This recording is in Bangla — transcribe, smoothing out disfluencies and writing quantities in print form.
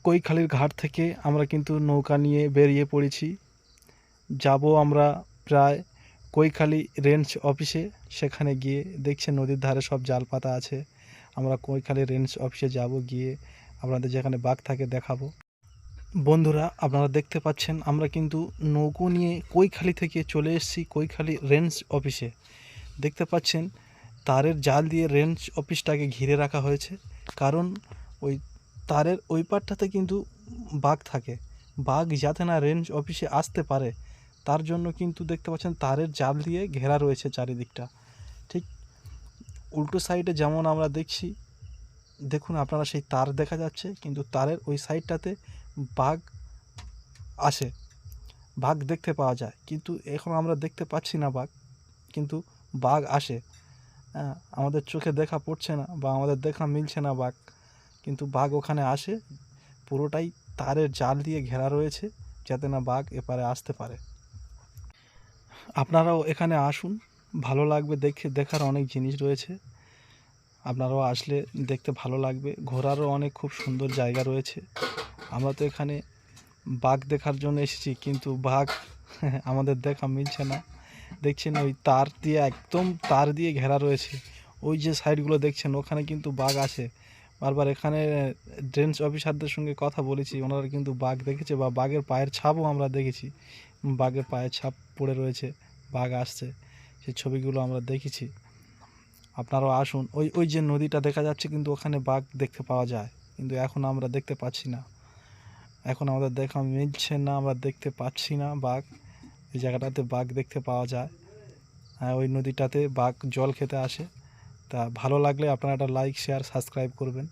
কৈখালির ঘাট থেকে আমরা কিন্তু নৌকা নিয়ে বেরিয়ে পড়েছি। যাব আমরা প্রায় কৈখালি রেঞ্জ অফিসে। সেখানে গিয়ে দেখছেন নদীর ধারে সব জাল পাতা আছে। আমরা কৈখালি রেঞ্জ অফিসে যাব, গিয়ে আপনাদের যেখানে বাঘ থাকে দেখাবো। বন্ধুরা, আপনারা দেখতে পাচ্ছেন আমরা কিন্তু নৌকো নিয়ে কৈখালি থেকে চলে এসেছি কৈখালি রেঞ্জ অফিসে। দেখতে পাচ্ছেন তারের জাল দিয়ে রেঞ্জ অফিসটাকে ঘিরে রাখা হয়েছে, কারণ ওই তারের ওই পারটাতে কিন্তু বাঘ থাকে। বাঘ যাতে না রেঞ্জ অফিসে আসতে পারে তার জন্য কিন্তু দেখতে পাচ্ছেন তারের জাল দিয়ে ঘেরা রয়েছে চারিদিকটা। ঠিক উল্টো সাইডে যেমন আমরা দেখছি, দেখুন আপনারা সেই তার দেখা যাচ্ছে, কিন্তু তারের ওই সাইডটাতে বাঘ আসে, বাঘ দেখতে পাওয়া যায়। কিন্তু এখন আমরা দেখতে পাচ্ছি না বাঘ, কিন্তু বাঘ আসে। হ্যাঁ, আমাদের চোখে দেখা পড়ছে না বা আমাদের দেখা মিলছে না বাঘ, কিন্তু বাঘ ওখানে আসে। পুরোটাই তারের জাল দিয়ে ঘেরা রয়েছে যাতে না বাঘ এপারে আসতে পারে। আপনারাও এখানে আসুন, ভালো লাগবে। দেখার অনেক জিনিস রয়েছে, আপনারাও আসলে দেখতে ভালো লাগবে। ঘোরারও অনেক খুব সুন্দর জায়গা রয়েছে। আমরা তো এখানে বাঘ দেখার জন্য এসেছি, কিন্তু বাঘ আমাদের দেখা মিলছে না। দেখছেন ওই তার দিয়ে, একদম তার দিয়ে ঘেরা রয়েছে। ওই যে সাইডগুলো দেখছেন ওখানে কিন্তু বাঘ আসে বারবার। এখানে রেঞ্জ অফিসারদের সঙ্গে কথা বলেছি, ওনারা কিন্তু বাঘ দেখেছে বা বাঘের পায়ের ছাপও আমরা দেখেছি। বাঘের পায়ের ছাপ পড়ে রয়েছে, বাঘ আসছে, সেই ছবিগুলো আমরা দেখেছি। আপনারাও আসুন। ওই ওই যে নদীটা দেখা যাচ্ছে, কিন্তু ওখানে বাঘ দেখতে পাওয়া যায়, কিন্তু এখন আমরা দেখতে পাচ্ছি না। এখন আমাদের দেখা মিলছে না, আমরা দেখতে পাচ্ছি না বাঘ। এই জায়গাটাতে বাঘ দেখতে পাওয়া যায়। হ্যাঁ, ওই নদীটাতে বাঘ জল খেতে আসে। তা ভালো লাগলে আপনারা একটা লাইক, শেয়ার, সাবস্ক্রাইব করবেন।